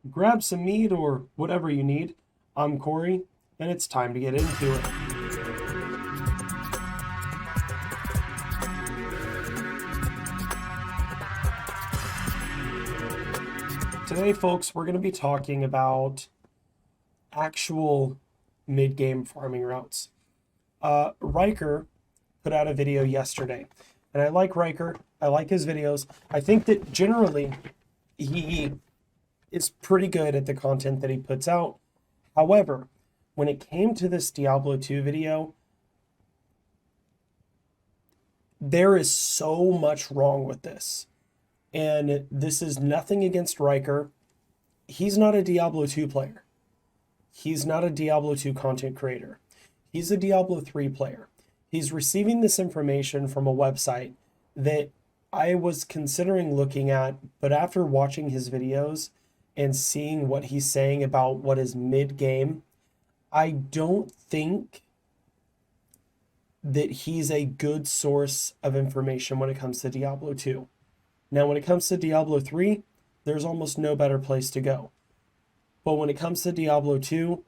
grab some meat or whatever you need. I'm Corey, and it's time to get into it. Today, folks, we're going to be talking about actual mid-game farming routes. Riker put out a video yesterday, and I like Riker. I like his videos. I think that generally he is pretty good at the content that he puts out. However, when it came to this Diablo 2 video, there is so much wrong with this. And this is nothing against Riker. He's not a Diablo 2 player. He's not a Diablo 2 content creator. He's a Diablo 3 player. He's receiving this information from a website that I was considering looking at, but after watching his videos and seeing what he's saying about what is mid-game, I don't think that he's a good source of information when it comes to Diablo 2. Now, when it comes to Diablo 3, there's almost no better place to go. But when it comes to Diablo 2,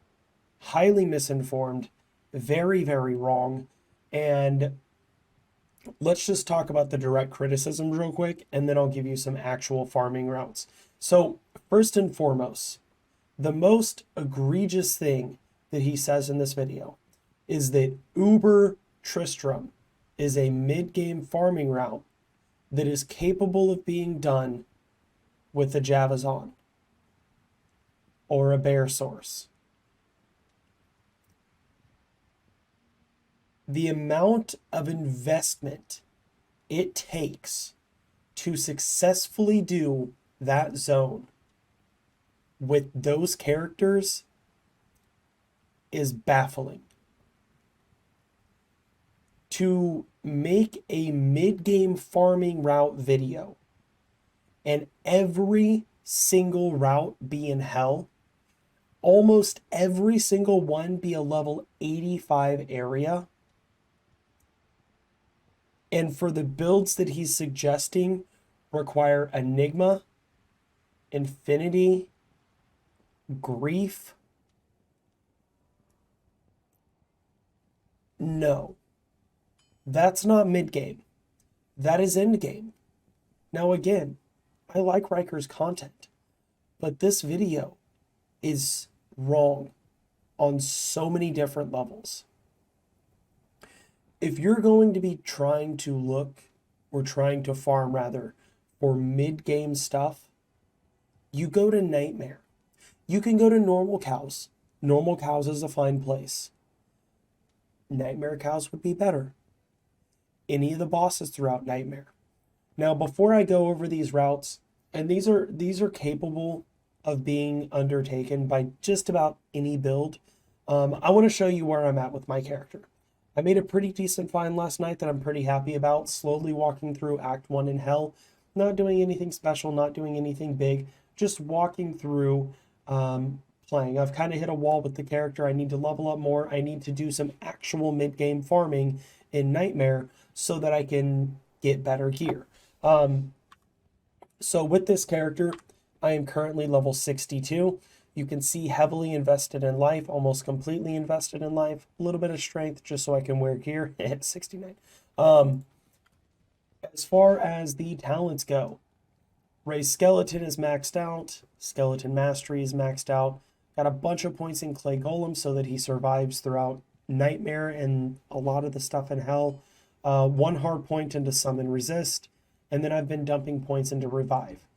highly misinformed, very, very wrong. And let's just talk about the direct criticisms real quick, and then I'll give you some actual farming routes. So, first and foremost, the most egregious thing that he says in this video is that Uber Tristram is a mid-game farming route that is capable of being done with a Javazon or a bear source. The amount of investment it takes to successfully do that zone with those characters is baffling. To make a mid-game farming route video and every single route be in hell, almost every single one be a level 85 area, and for the builds that he's suggesting require Enigma, Infinity, Grief, no. That's not mid-game. That is end-game. Now again, I like Riker's content, but this video is wrong on so many different levels. If you're going to be trying to farm rather, for mid-game stuff, you go to Nightmare. You can go to Normal Cows. Normal Cows is a fine place. Nightmare Cows would be better. Any of the bosses throughout Nightmare. Now, before I go over these routes, and these are capable of being undertaken by just about any build, I want to show you where I'm at with my character. I made a pretty decent find last night that I'm pretty happy about, slowly walking through Act 1 in Hell, not doing anything special, not doing anything big, just walking through, playing. I've kind of hit a wall with the character. I need to level up more. I need to do some actual mid-game farming in Nightmare so that I can get better gear. So with this character, I am currently level 62. You can see heavily invested in life, almost completely invested in life, a little bit of strength just so I can wear gear at 69. As far as the talents go, Ray's Skeleton is maxed out, Skeleton Mastery is maxed out, got a bunch of points in Clay Golem so that he survives throughout Nightmare and a lot of the stuff in Hell. One hard point into Summon Resist, and then I've been dumping points into Revive.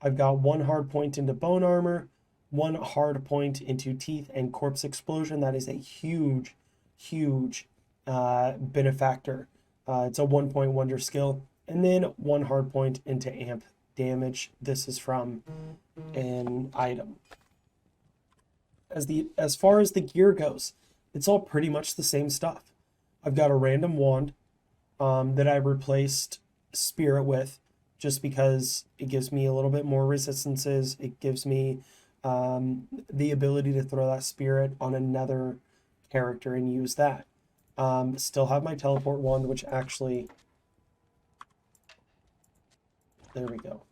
I've got one hard point into Bone Armor, one hard point into Teeth and Corpse Explosion. That is a huge, huge benefactor. It's a 1-point wonder skill. And then one hard point into Amp Damage. This is from an item. As far as the gear goes, it's all pretty much the same stuff. I've got a random wand that I replaced Spirit with just because it gives me a little bit more resistances. It gives me the ability to throw that Spirit on another character and use that. Still have my teleport wand, which actually, there we go.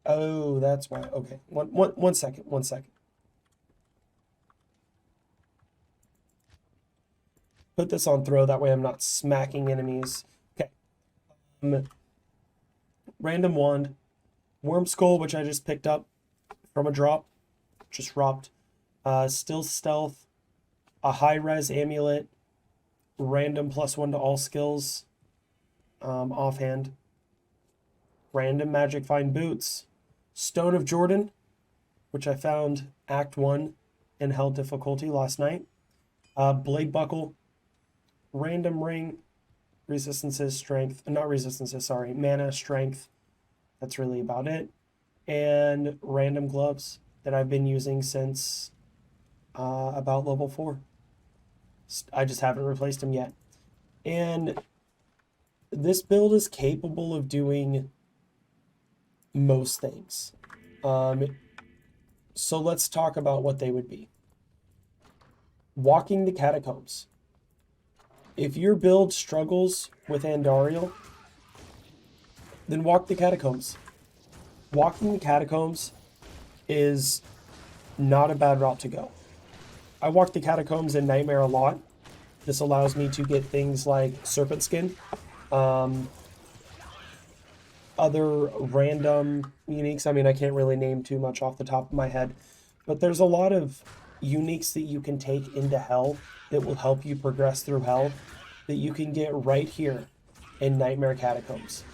Oh, that's why. Okay, one second, 1 second. Put this on throw, that way I'm not smacking enemies. Okay. Random wand. Worm skull, which I just picked up from a drop. Just dropped. Still stealth. A high res amulet. Random +1 to all skills. Offhand. Random magic find boots. Stone of Jordan, which I found Act 1 in Hell difficulty last night. Blade buckle. Random ring. Resistances, strength. Not resistances, sorry. Mana, strength. That's really about it. And random gloves that I've been using since about level 4. I just haven't replaced them yet. And this build is capable of doing most things. So let's talk about what they would be. Walking the Catacombs. If your build struggles with Andariel, then walk the Catacombs. Walking the Catacombs is not a bad route to go. I walk the Catacombs in Nightmare a lot. This allows me to get things like Serpent Skin, other random uniques. I mean, I can't really name too much off the top of my head, but there's a lot of uniques that you can take into Hell that will help you progress through Hell that you can get right here in Nightmare Catacombs.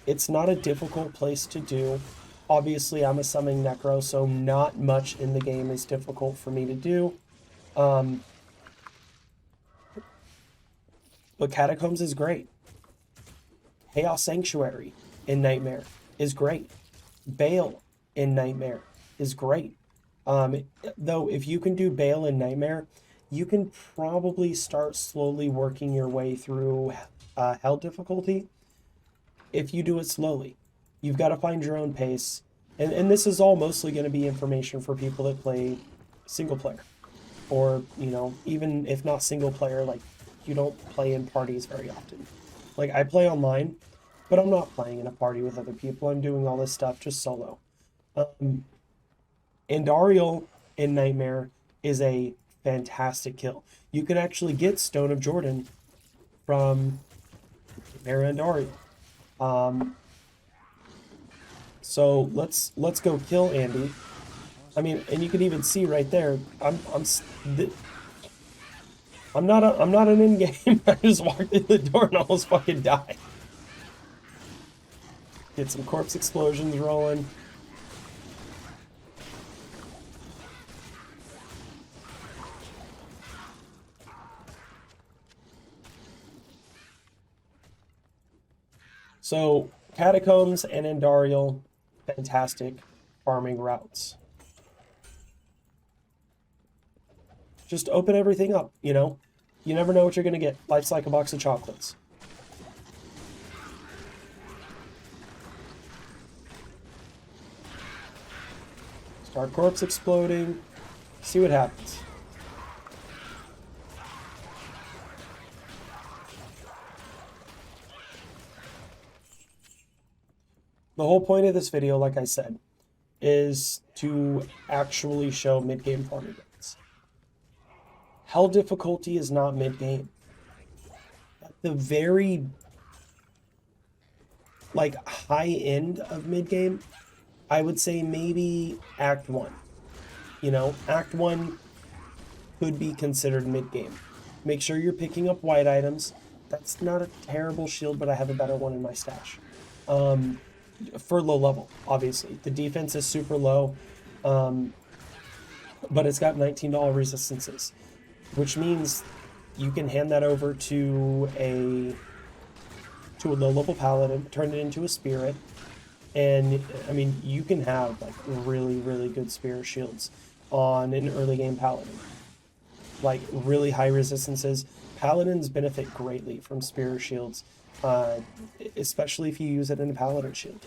It's not a difficult place to do. Obviously, I'm a summoning Necro, so not much in the game is difficult for me to do. But Catacombs is great. Chaos Sanctuary in Nightmare is great. Bale in Nightmare is great. Though, if you can do Bale in Nightmare, you can probably start slowly working your way through Hell difficulty if you do it slowly. You've got to find your own pace. And this is all mostly going to be information for people that play single player. Or, you know, even if not single player, like, you don't play in parties very often. Like, I play online, but I'm not playing in a party with other people. I'm doing all this stuff just solo. Andariel in Nightmare is a fantastic kill. You can actually get Stone of Jordan from Nightmare Andariel. So let's go kill Andy. I mean, and you can even see right there. I'm not an in game. I just walked in the door and almost fucking died. Get some corpse explosions rolling. So Catacombs and Andariel, fantastic farming routes. Just open everything up, you know? You never know what you're going to get. Life's like a box of chocolates. Start corpse exploding. See what happens. The whole point of this video, like I said, is to actually show mid-game farming rates. Hell difficulty is not mid-game. At the very, like, high end of mid-game, I would say maybe Act 1. You know, Act 1 could be considered mid-game. Make sure you're picking up white items. That's not a terrible shield, but I have a better one in my stash. For low level, obviously. The defense is super low, but it's got $19 resistances, which means you can hand that over to a low level paladin, turn it into a spirit, and I mean, you can have like really, really good spirit shields on an early game paladin. Like really high resistances. Paladins benefit greatly from spirit shields, especially if you use it in a paladin shield.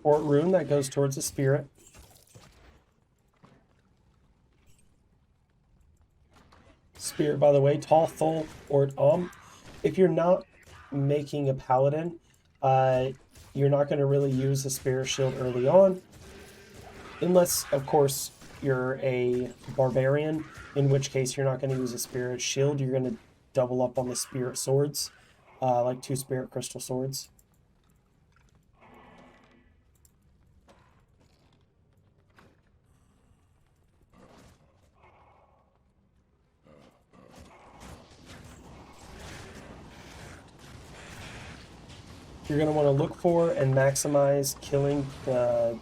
support rune that goes towards the spirit. Spirit, by the way, tall, full, or if you're not making a paladin, you're not going to really use the spirit shield early on, unless, of course, you're a barbarian, in which case you're not going to use a spirit shield. You're going to double up on the spirit swords, like 2 spirit crystal swords. You're going to want to look for and maximize killing the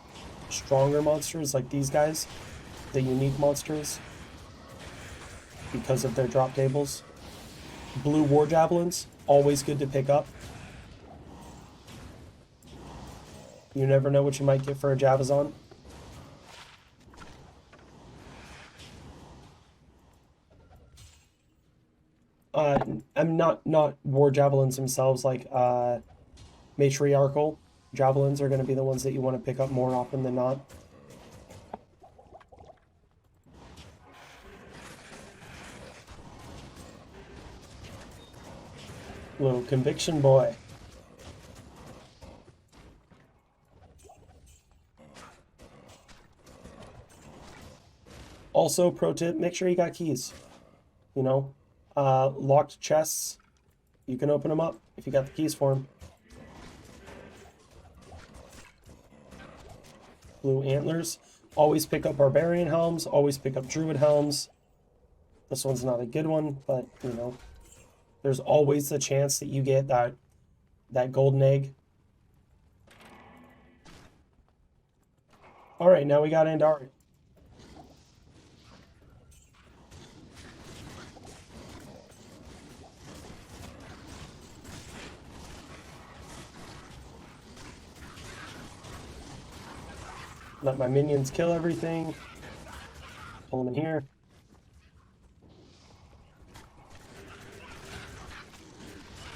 stronger monsters like these guys, the unique monsters, because of their drop tables. Blue war javelins, always good to pick up. You never know what you might get for a Javazon. I'm not war javelins themselves, like matriarchal javelins are going to be the ones that you want to pick up more often than not. Little conviction boy. Also, pro tip, make sure you got keys. You know, locked chests, you can open them up if you got the keys for them. Blue antlers. Always pick up barbarian helms, always pick up druid helms. This one's not a good one, but, you know, there's always the chance that you get that golden egg. All right, now we got Andariel. Let my minions kill everything. Pull them in here.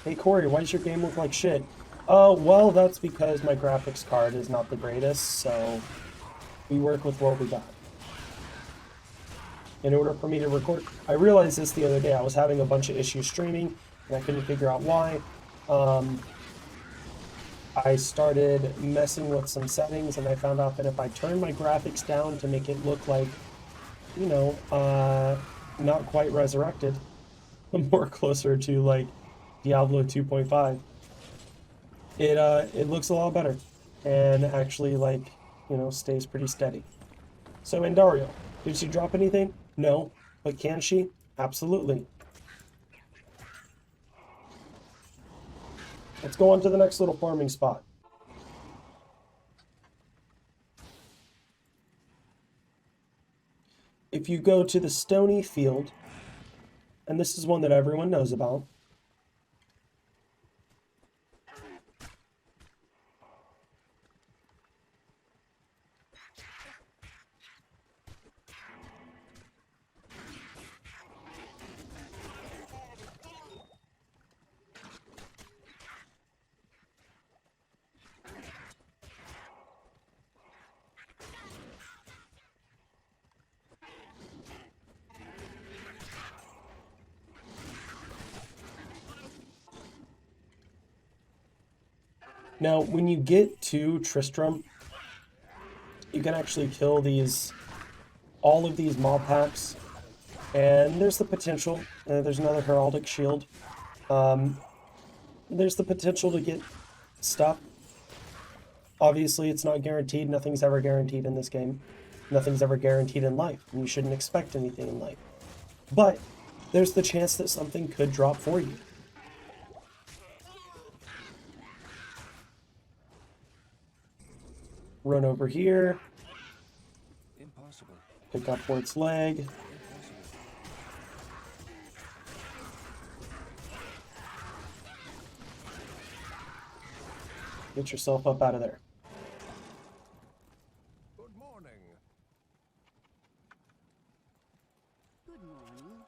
Hey Corey, why does your game look like shit? Oh, well, that's because my graphics card is not the greatest, so we work with what we got. In order for me to record, I realized this the other day. I was having a bunch of issues streaming, and I couldn't figure out why. I started messing with some settings, and I found out that if I turn my graphics down to make it look like, you know, not quite Resurrected, more closer to like Diablo 2.5, it looks a lot better, and actually, like, you know, stays pretty steady. So Andariel, did she drop anything? No, but can she? Absolutely. Let's go on to the next little farming spot. If you go to the stony field, and this is one that everyone knows about, now, when you get to Tristram, you can actually kill all of these mob packs, and there's the potential. There's another heraldic shield. There's the potential to get stuff. Obviously, it's not guaranteed. Nothing's ever guaranteed in this game. Nothing's ever guaranteed in life, and you shouldn't expect anything in life. But there's the chance that something could drop for you. Run over here. Impossible. Pick up Wart's leg. Get yourself up out of there. Good morning. Good morning.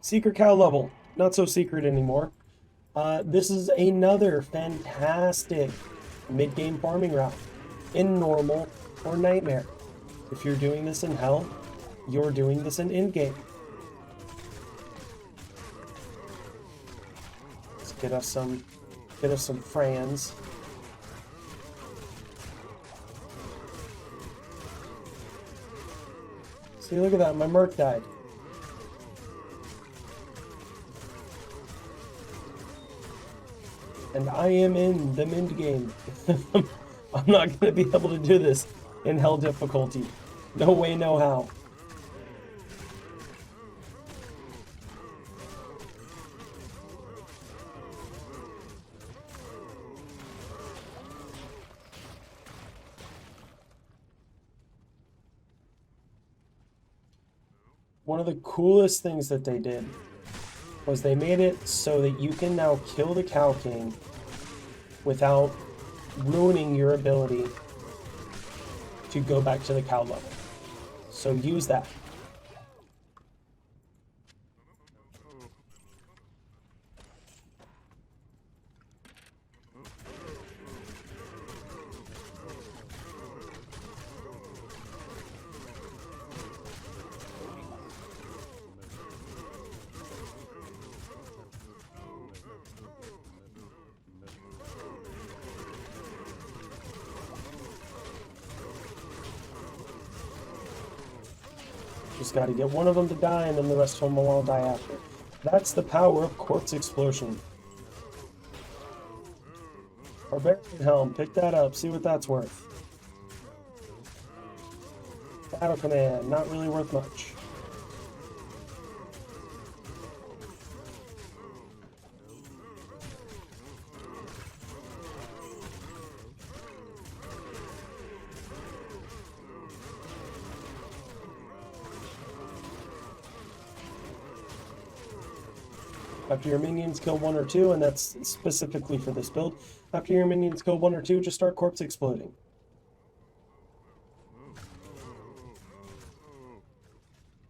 Secret cow level. Not so secret anymore. This is another fantastic mid-game farming route in normal or nightmare. If you're doing this in hell, you're doing this in endgame. Let's get us some friends. See, look at that, my merc died. And I am in the mid game. I'm not going to be able to do this in hell difficulty. No way, no how. One of the coolest things that they did was they made it so that you can now kill the Cow King without ruining your ability to go back to the cow level. So use that. Just got to get one of them to die, and then the rest of them will all die after. That's the power of Quartz Explosion. Barbarian Helm, pick that up, see what that's worth. Battle Command, not really worth much. After your minions kill 1 or 2, and that's specifically for this build, after your minions kill 1 or 2, just start corpse exploding.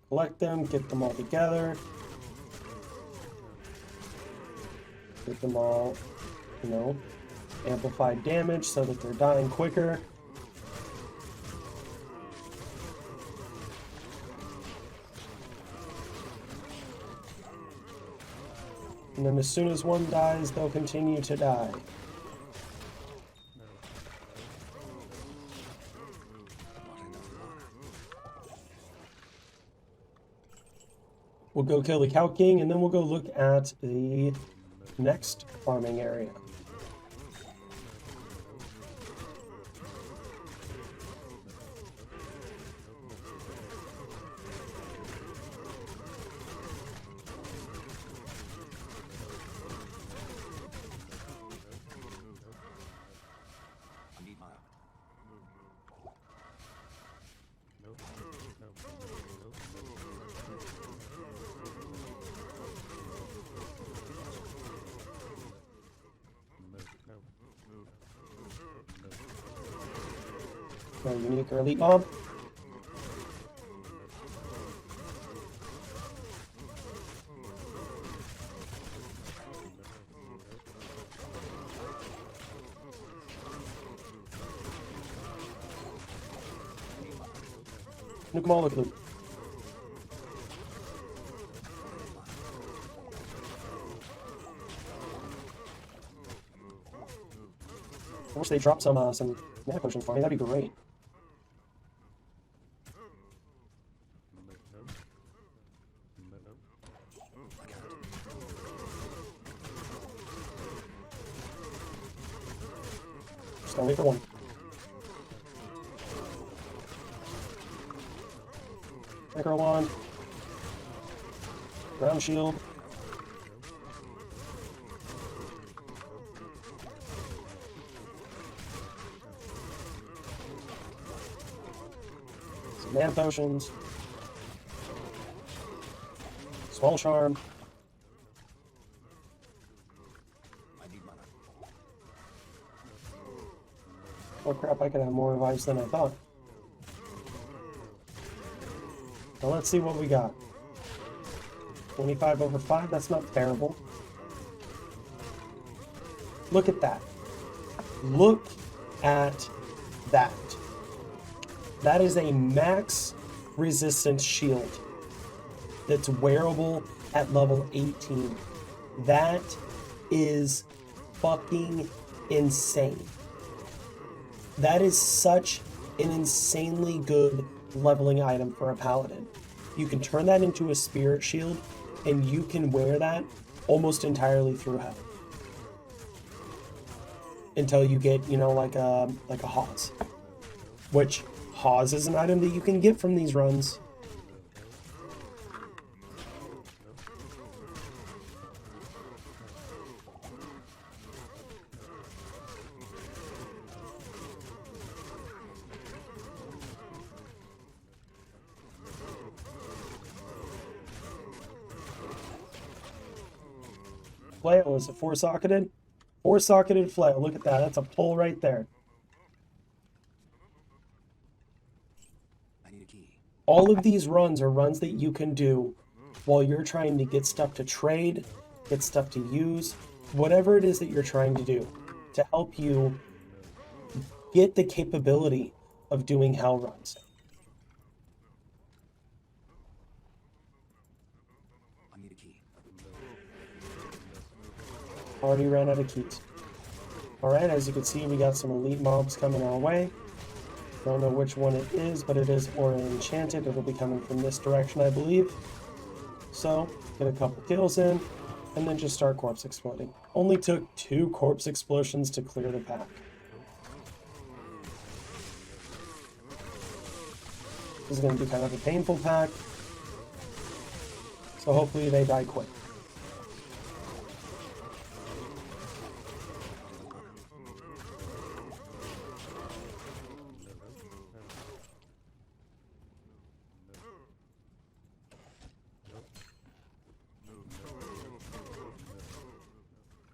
Collect them, get them all together. Get them all, you know, amplified damage so that they're dying quicker. And then as soon as one dies, they'll continue to die. We'll go kill the Cow King, and then we'll go look at the next farming area. Unique or elite mob. Nuke them all, look at them. I wish they dropped some mana potions for me, that'd be great. Just gonna wait for one. Micro wand. Ground shield. Some mana potions. Swallow charm. Oh crap, I could have more revives than I thought. Now let's see what we got. 25 over 5, that's not terrible. Look at that. Look at that. That is a max resistance shield that's wearable at level 18. That is fucking insane. That is such an insanely good leveling item for a paladin. You can turn that into a spirit shield, and you can wear that almost entirely through hell. Until you get, you know, like a Hawes. Which, Hawes is an item that you can get from these runs. Flail, is it 4-socketed? 4-socketed flail, look at that, that's a pull right there. I need a key. All of these runs are runs that you can do while you're trying to get stuff to trade, get stuff to use, whatever it is that you're trying to do to help you get the capability of doing hell runs. I need a key. Already ran out of keys. Alright, as you can see, we got some elite mobs coming our way. Don't know which one it is, but it is Aura Enchanted. It'll be coming from this direction, I believe. So, get a couple kills in, and then just start corpse exploding. Only took 2 corpse explosions to clear the pack. This is going to be kind of a painful pack, so hopefully they die quick.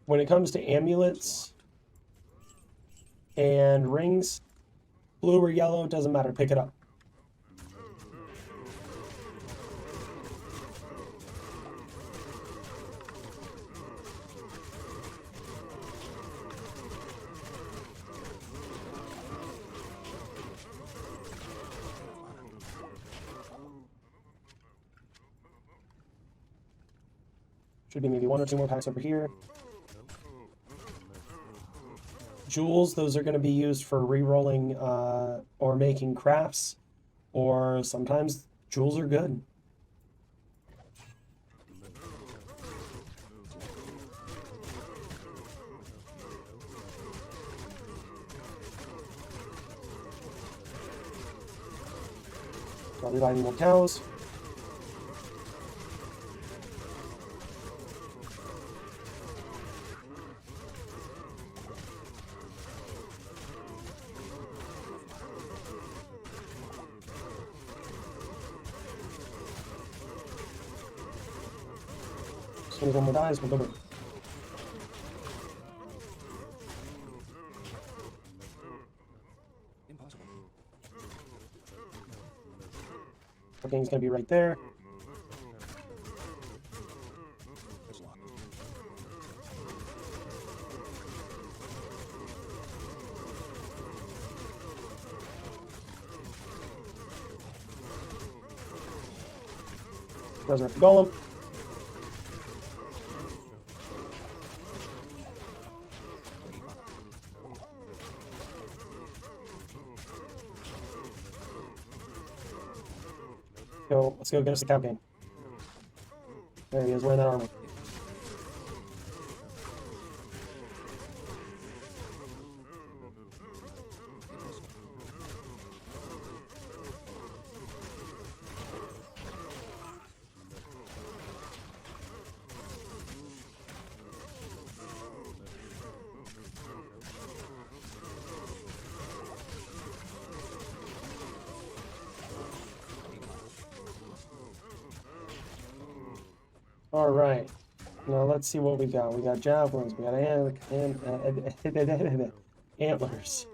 When it comes to amulets and rings, blue or yellow, doesn't matter, pick it up. Should be maybe 1 or 2 more packs over here. Jewels, those are going to be used for re-rolling or making crafts, or sometimes jewels are good. Probably buying more cows. As soon as one more dies, we'll go in. Impossible. Everything's gonna be right there. It's locked. Resurrect the golem. Let's go get us the cow game. There he is, wearing that armor. All right, now let's see what we got. We got javelins, we got antlers.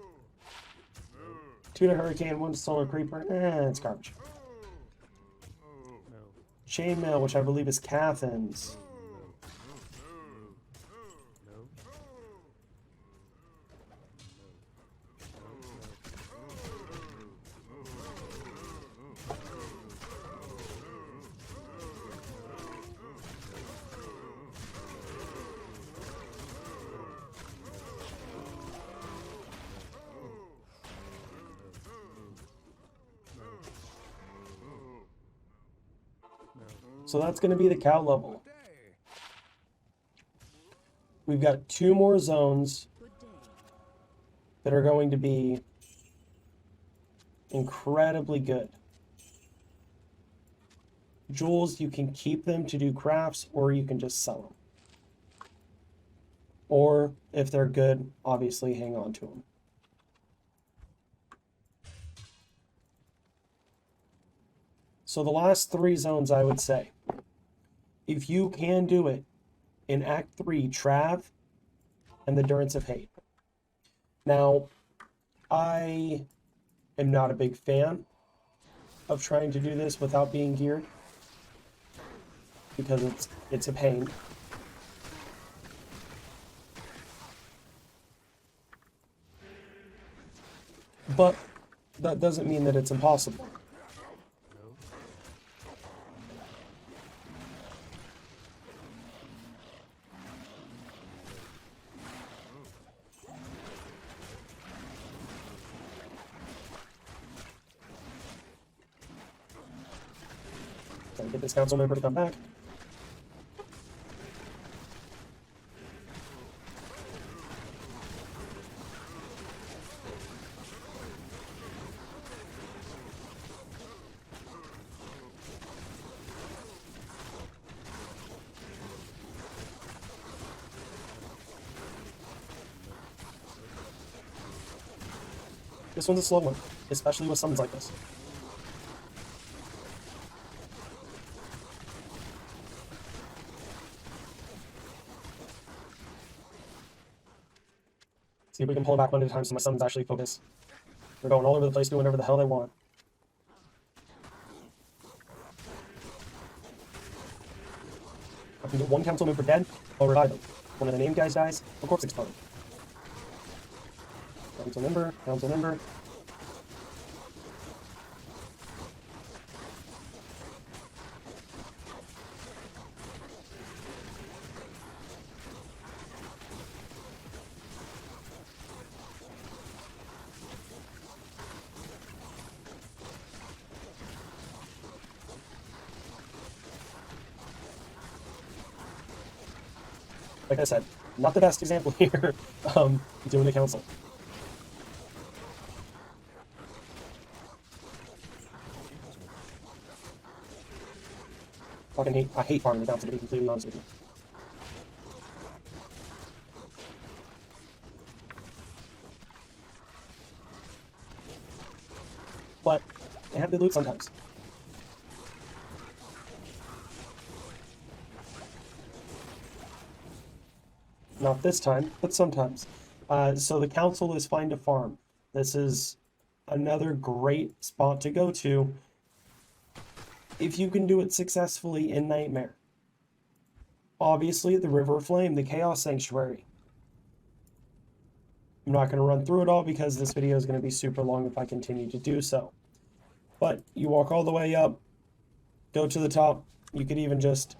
2 to hurricane, 1 to solar creeper. It's garbage. Chainmail, which I believe is Cathin's. So that's going to be the cow level. We've got 2 more zones Good day. that are going to be incredibly good. Jewels, you can keep them to do crafts, or you can just sell them. Or, if they're good, obviously hang on to them. So the last 3 zones, I would say, if you can do it in Act 3, Trav and the Durance of Hate. Now, I am not a big fan of trying to do this without being geared, because it's a pain. But that doesn't mean that it's impossible. Trying to get this council member to come back. This one's a slow one, especially with summons like this. See if we can pull it back one at a time so my summons actually focus. They're going all over the place doing whatever the hell they want. I can get 1 council member dead, I'll revive them. One of the named guys dies, a corpse explodes. Council member, council member. Like I said, not the best example here, doing the council. I hate farming the council, to be completely honest with you. But they have to loot sometimes. Not this time, but sometimes. So the council is fine to farm. This is another great spot to go to if you can do it successfully in Nightmare. Obviously, the River of Flame, the Chaos Sanctuary. I'm not going to run through it all because this video is going to be super long if I continue to do so. But you walk all the way up, go to the top. You could even just...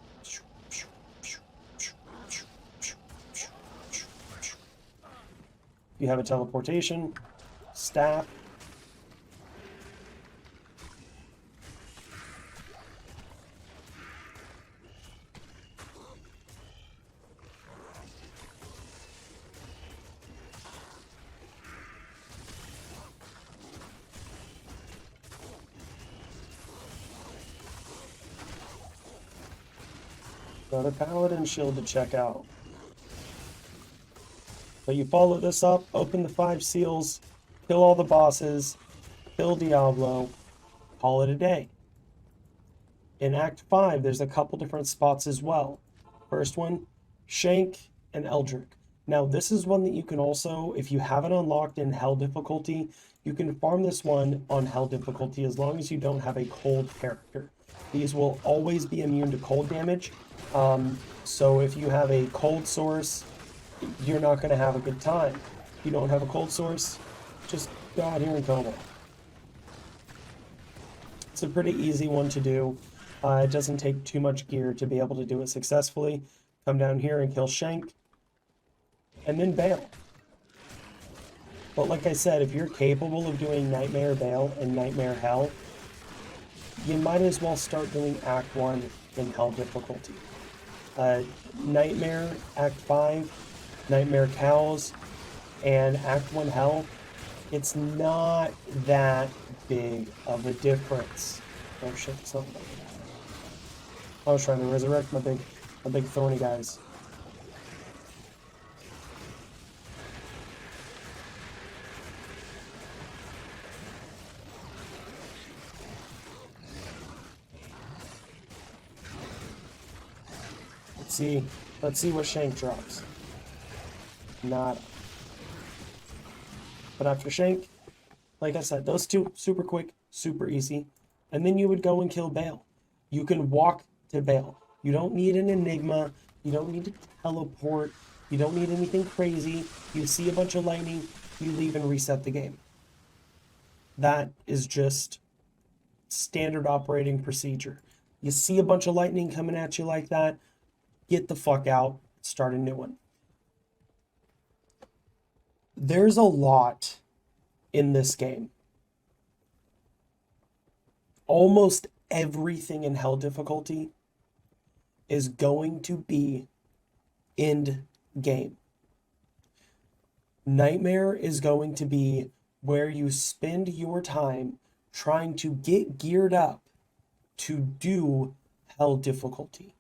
You have a teleportation, staff. Got a paladin shield to check out. So you follow this up, open the 5 seals, kill all the bosses, kill Diablo, call it a day. In Act 5, there's a couple different spots as well. First one, Shank and Eldrick. Now this is one that you can also, if you have it unlocked in Hell difficulty, You can farm this one on hell difficulty as long as you don't have a cold character. These will always be immune to cold damage. So if you have a cold source, you're not going to have a good time. If you don't have a cold source, just go out here and kill them. It's a pretty easy one to do. It doesn't take too much gear to be able to do it successfully. Come down here and kill Shank, and then bail. But like I said, if you're capable of doing Nightmare Bail and Nightmare Hell, you might as well start doing Act 1 in Hell difficulty. Nightmare Act 5, Nightmare Cows, and Act 1 Hell, it's not that big of a difference. Oh shit, it's not like that. I was trying to resurrect my big thorny guys. Let's see what Shank drops. Nada. But after Shank, like I said, those two, super quick, super easy. And then you would go and kill Bale. You can walk to Bale. You don't need an Enigma. You don't need to teleport. You don't need anything crazy. You see a bunch of lightning, you leave and reset the game. That is just standard operating procedure. You see a bunch of lightning coming at you like that, get the fuck out, start a new one. There's a lot in this game. Almost everything in hell difficulty is going to be end game. Nightmare is going to be where you spend your time trying to get geared up to do hell difficulty.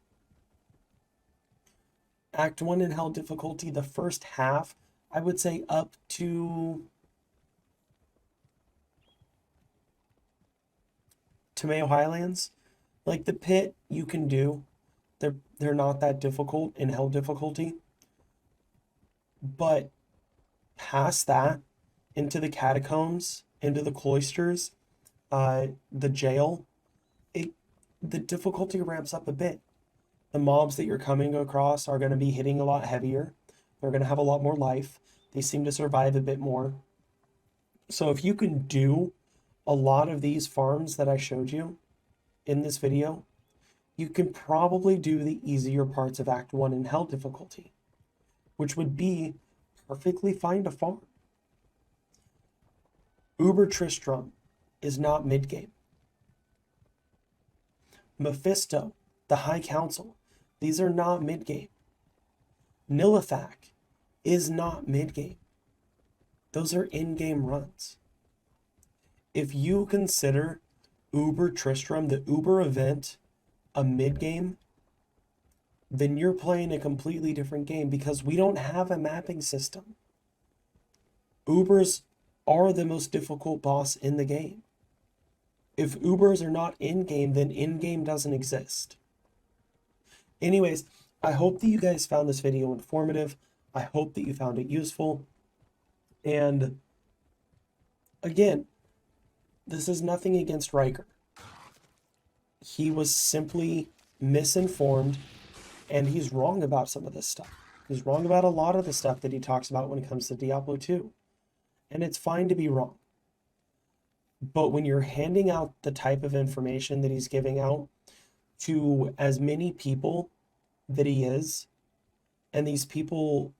Act 1 in hell difficulty, the first half, I would say up to Mayo Highlands. Like the pit, you can do. They're not that difficult in hell difficulty. But past that, into the catacombs, into the cloisters, the jail, the difficulty ramps up a bit. The mobs that you're coming across are going to be hitting a lot heavier. They're going to have a lot more life. They seem to survive a bit more. So if you can do a lot of these farms that I showed you in this video, you can probably do the easier parts of Act 1 in hell difficulty, which would be perfectly fine to farm. Uber Tristram is not mid-game. Mephisto, the High Council, these are not mid-game. Nilithak is not mid-game. Those are in-game runs. If you consider Uber Tristram, the Uber event, a mid-game, then you're playing a completely different game because we don't have a mapping system. Ubers are the most difficult boss in the game. If Ubers are not in-game, then in-game doesn't exist. Anyways, I hope that you guys found this video informative. I hope that you found it useful. And again, this is nothing against Riker. He was simply misinformed, and he's wrong about some of this stuff. He's wrong about a lot of the stuff that he talks about when it comes to Diablo 2. And it's fine to be wrong. But when you're handing out the type of information that he's giving out to as many people that he is, and these people,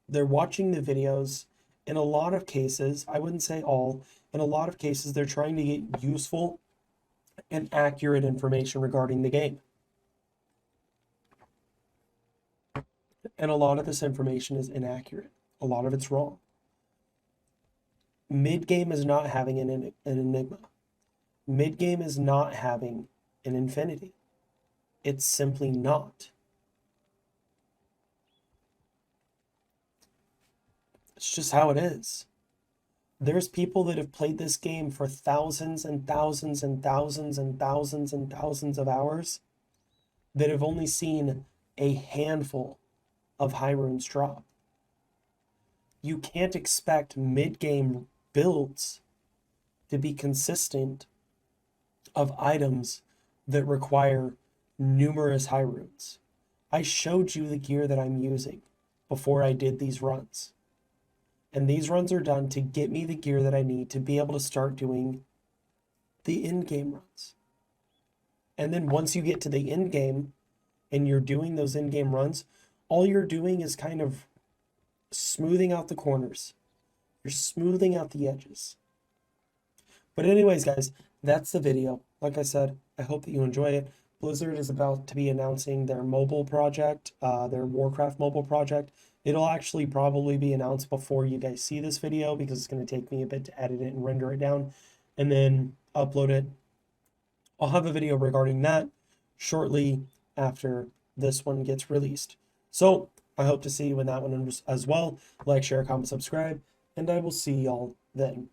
they're watching the videos, in a lot of cases, I wouldn't say all, in a lot of cases, they're trying to get useful and accurate information regarding the game. And a lot of this information is inaccurate. A lot of it's wrong. Mid-game is not having an Enigma. Mid-game is not having an Infinity. It's simply not. It's just how it is. There's people that have played this game for thousands and thousands and thousands and thousands and thousands of hours that have only seen a handful of high runes drop. You can't expect mid-game builds to be consistent of items that require numerous high runes. I showed you the gear that I'm using before I did these runs. And these runs are done to get me the gear that I need to be able to start doing the in-game runs. And then once you get to the end game and you're doing those in-game runs, all you're doing is kind of smoothing out the corners. You're smoothing out the edges. But anyways, guys, that's the video. Like I said, I hope that you enjoy it. Blizzard is about to be announcing their mobile project, their Warcraft mobile project. It'll actually probably be announced before you guys see this video because it's going to take me a bit to edit it and render it down and then upload it. I'll have a video regarding that shortly after this one gets released. So I hope to see you in that one as well. Like, share, comment, subscribe, and I will see y'all then.